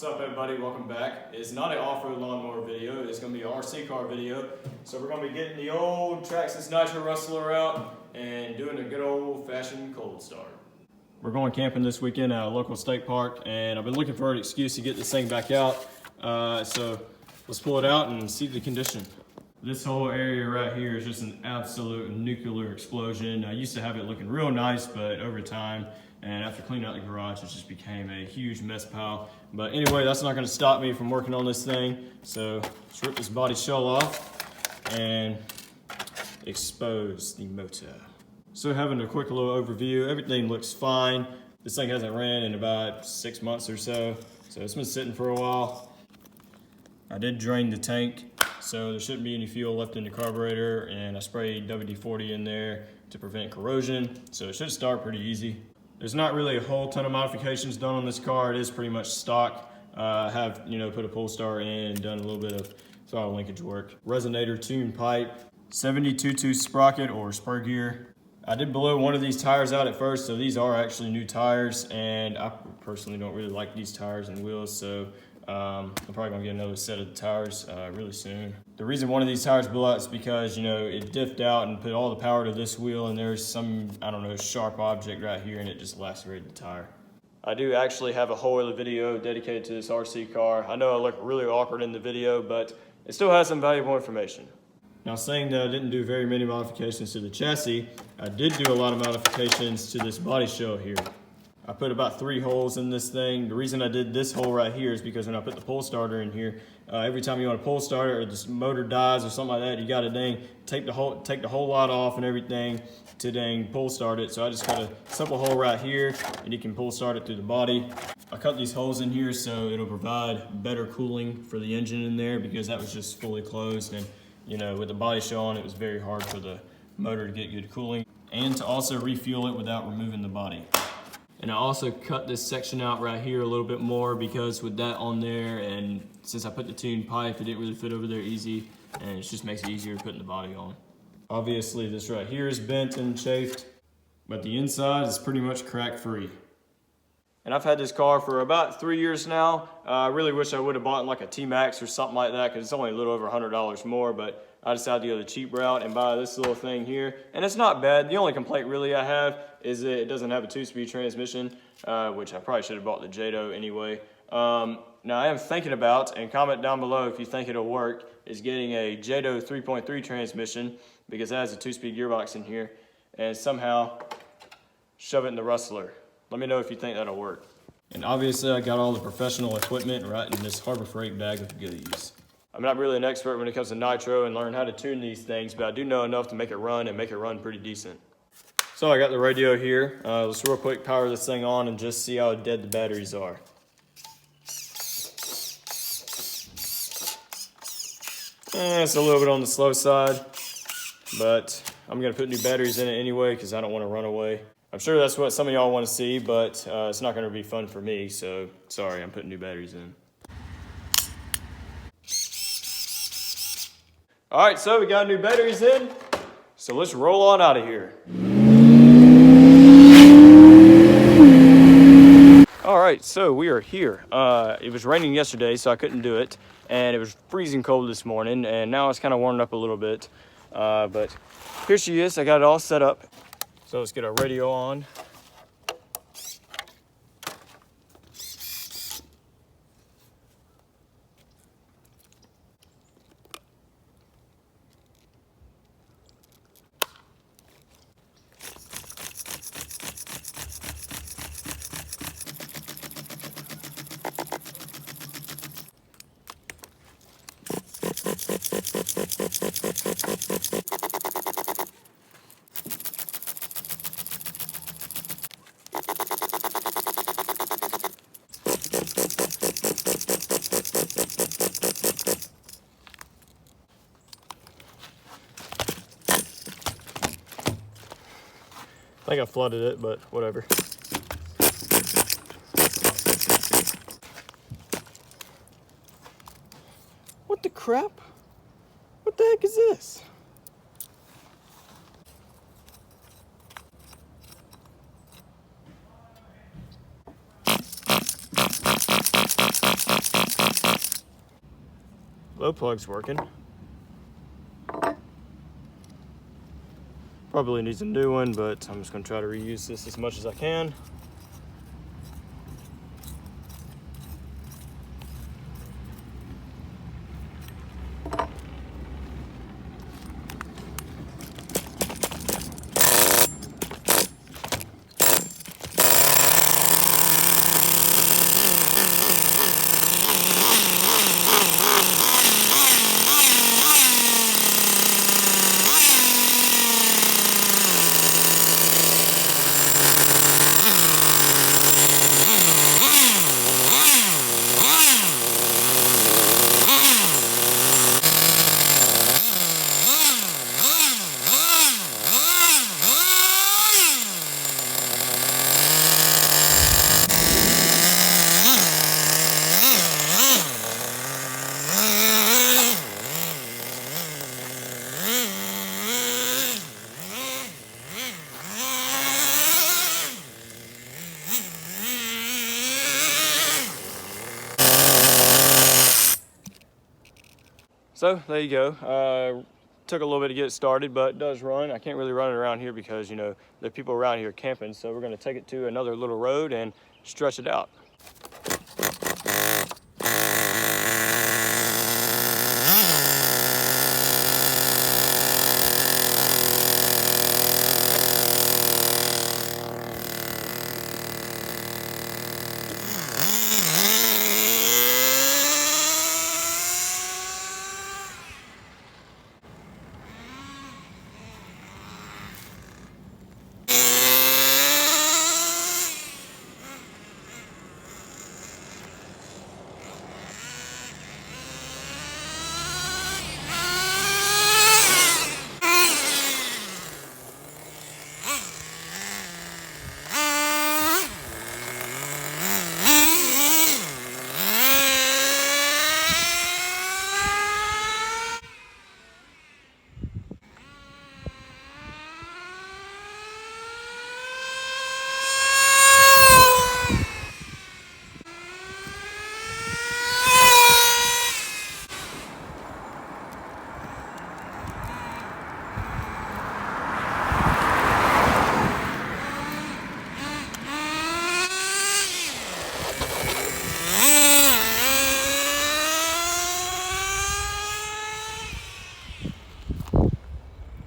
What's up everybody, welcome back. It's not an off-road lawnmower video, it's going to be an RC car video. So we're going to be getting the old Traxxas Nitro Rustler out and doing a good old-fashioned cold start. We're going camping this weekend at a local state park, and I've been looking for an excuse to get this thing back out. So let's pull it out and see the condition. This whole area right here is just an absolute nuclear explosion. I used to have it looking real nice, but over time, and after cleaning out the garage, it just became a huge mess pile. But anyway, that's not gonna stop me from working on this thing. So let's rip this body shell off and expose the motor. So having a quick little overview, everything looks fine. This thing hasn't ran in about 6 months or so. So it's been sitting for a while. I did drain the tank, so there shouldn't be any fuel left in the carburetor, and I sprayed WD-40 in there to prevent corrosion. So it should start pretty easy. There's not really a whole ton of modifications done on this car. It is pretty much stock. I have, put a pull star in, done a little bit of throttle linkage work. Resonator tune pipe, 72-tooth sprocket or spur gear. I did blow one of these tires out at first, so these are actually new tires, and I personally don't really like these tires and wheels, so I'm probably gonna get another set of the tires really soon. The reason one of these tires blew out is because, it diffed out and put all the power to this wheel, and there's some, sharp object right here, and it just lacerated the tire. I do actually have a whole other video dedicated to this RC car. I know I look really awkward in the video, but it still has some valuable information. Now, saying that I didn't do very many modifications to the chassis, I did do a lot of modifications to this body shell here. I put about 3 holes in this thing. The reason I did this hole right here is because when I put the pull starter in here, every time you want to pull start it or this motor dies or something like that, you got to take the whole lot off and everything to pull start it. So I just cut a simple hole right here, and you can pull start it through the body. I cut these holes in here so it'll provide better cooling for the engine in there, because that was just fully closed, and with the body shell on, it was very hard for the motor to get good cooling, and to also refuel it without removing the body. And I also cut this section out right here a little bit more, because with that on there, and since I put the tune pipe, it didn't really fit over there easy, and it just makes it easier putting the body on. Obviously this right here is bent and chafed, but the inside is pretty much crack free. And I've had this car for about 3 years now. I really wish I would have bought like a T-Max or something like that, because it's only a little over $100 more, but I decided to go the cheap route and buy this little thing here. And it's not bad. The only complaint really I have is that it doesn't have a 2-speed transmission, which I probably should have bought the JATO anyway. Now I am thinking about, and comment down below if you think it'll work, is getting a JATO 3.3 transmission, because it has a 2-speed gearbox in here, and somehow shove it in the Rustler. Let me know if you think that'll work. And obviously I got all the professional equipment right in this Harbor Freight bag of goodies. I'm not really an expert when it comes to nitro and learn how to tune these things, but I do know enough to make it run, and make it run pretty decent. So I got the radio here. Let's real quick power this thing on and just see how dead the batteries are. It's a little bit on the slow side, but I'm gonna put new batteries in it anyway, because I don't want to run away. I'm sure that's what some of y'all want to see, but it's not going to be fun for me, so sorry, I'm putting new batteries in. All right, so we got new batteries in, so let's roll on out of here. All right, so we are here. It was raining yesterday, so I couldn't do it, and it was freezing cold this morning, and now it's kind of warming up a little bit, but here she is. I got it all set up. So let's get our radio on. I think I flooded it, but whatever. What the crap? What the heck is this? glow plug's working. Probably needs a new one, but I'm just gonna try to reuse this as much as I can. So there you go. Took a little bit to get it started, but it does run. I can't really run it around here because, you know, there are people around here camping. So we're going to take it to another little road and stretch it out.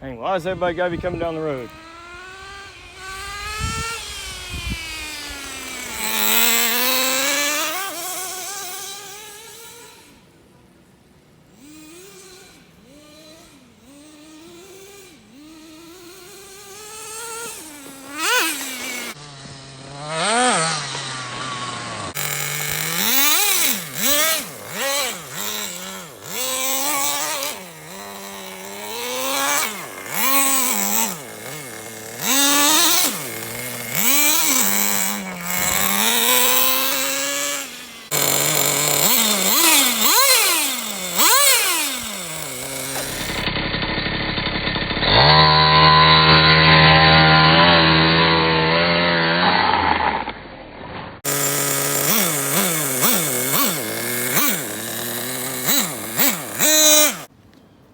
Dang, why does everybody gotta be coming down the road?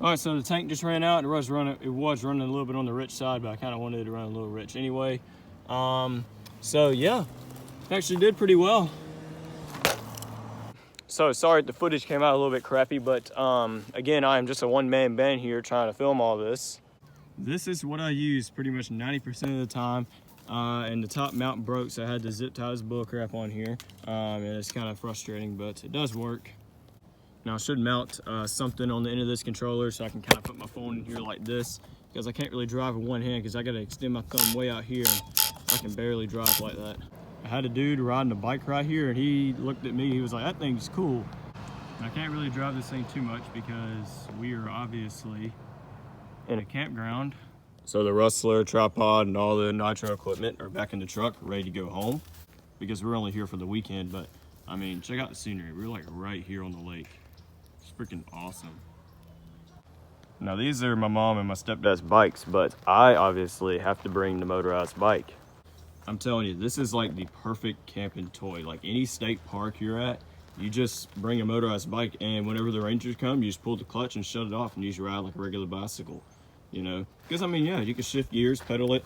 All right, so the tank just ran out. It was running a little bit on the rich side, but I kind of wanted it to run a little rich anyway. So yeah, actually did pretty well. So sorry the footage came out a little bit crappy, but again, I am just a one-man band here trying to film all this. This is what I use pretty much 90% of the time. And the top mount broke, so I had to zip tie this bullcrap on here. And it's kind of frustrating, but it does work. Now I should mount something on the end of this controller so I can kind of put my phone in here like this, because I can't really drive with one hand because I got to extend my thumb way out here and I can barely drive like that. I had a dude riding a bike right here and he looked at me, he was like, that thing's cool. And I can't really drive this thing too much because we are obviously in a campground. So the Rustler, tripod, and all the Nitro equipment are back in the truck, ready to go home because we're only here for the weekend. But I mean, check out the scenery. We're like right here on the lake. It's freaking awesome. Now these are my mom and my stepdad's bikes, but I obviously have to bring the motorized bike. I'm telling you, this is like the perfect camping toy. Like any state park you're at, You just bring a motorized bike, and whenever the Rangers come, you just pull the clutch and shut it off, and you just ride like a regular bicycle, you know? Because I mean, yeah, you can shift gears, pedal it,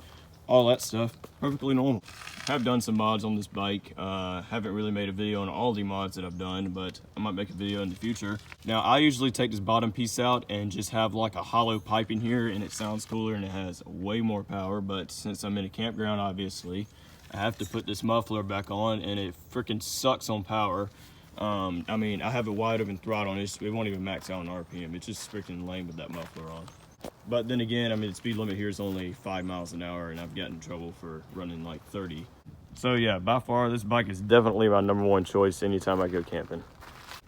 all that stuff, perfectly normal. I've done some mods on this bike. Haven't really made a video on all the mods that I've done, but I might make a video in the future. Now, I usually take this bottom piece out and just have like a hollow pipe in here, and it sounds cooler and it has way more power. But since I'm in a campground, obviously, I have to put this muffler back on, and it freaking sucks on power. I mean, I have a wide open throttle, and it won't even max out on RPM. It's just freaking lame with that muffler on. But then again, I mean, the speed limit here is only 5 miles an hour, and I've gotten in trouble for running like 30. So yeah, by far, this bike is definitely my #1 choice anytime I go camping.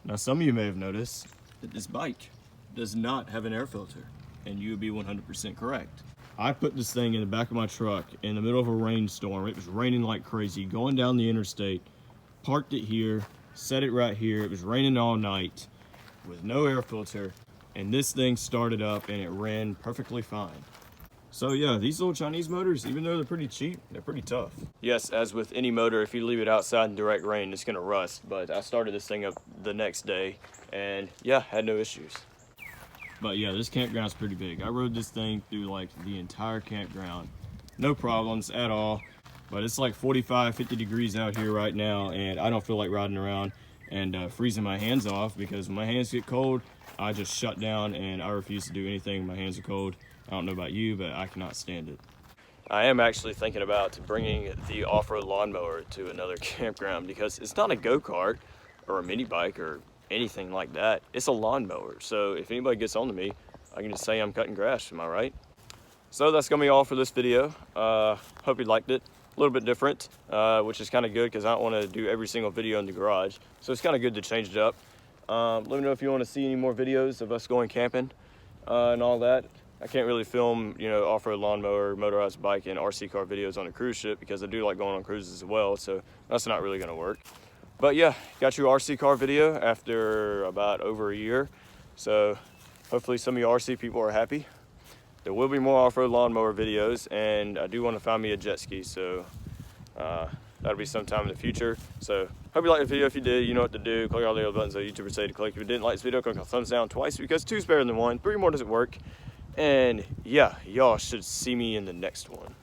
Now, some of you may have noticed that this bike does not have an air filter, and you would be 100% correct. I put this thing in the back of my truck in the middle of a rainstorm. It was raining like crazy, going down the interstate, parked it here, set it right here. It was raining all night with no air filter, and this thing started up and it ran perfectly fine. So yeah, these little Chinese motors, even though they're pretty cheap, they're pretty tough. Yes, as with any motor, if you leave it outside in direct rain, it's gonna rust. But I started this thing up the next day, and yeah, had no issues. But yeah, this campground's pretty big. I rode this thing through like the entire campground. No problems at all. But it's like 45, 50 degrees out here right now, and I don't feel like riding around and freezing my hands off, because when my hands get cold, I just shut down and I refuse to do anything when my hands are cold. I don't know about you, but I cannot stand it. I am actually thinking about bringing the off-road lawnmower to another campground, because it's not a go-kart or a mini bike or anything like that. It's a lawnmower. So if anybody gets on to me, I can just say I'm cutting grass, am I right? So that's gonna be all for this video. Hope you liked it. A little bit different, which is kind of good because I don't want to do every single video in the garage. So it's kind of good to change it up. Let me know if you want to see any more videos of us going camping and all that. I can't really film, you know, off-road lawnmower, motorized bike, and RC car videos on a cruise ship, because I do like going on cruises as well. So that's not really going to work. But yeah, got your RC car video after about over a year. So hopefully some of you RC people are happy. There will be more off-road lawnmower videos, and I do want to find me a jet ski, so that'll be sometime in the future. So hope you liked the video. If you did, you know what to do. Click all the other buttons that YouTubers say to click. If you didn't like this video, click on thumbs down twice, because 2's better than 1. 3 more doesn't work. And yeah, y'all should see me in the next one.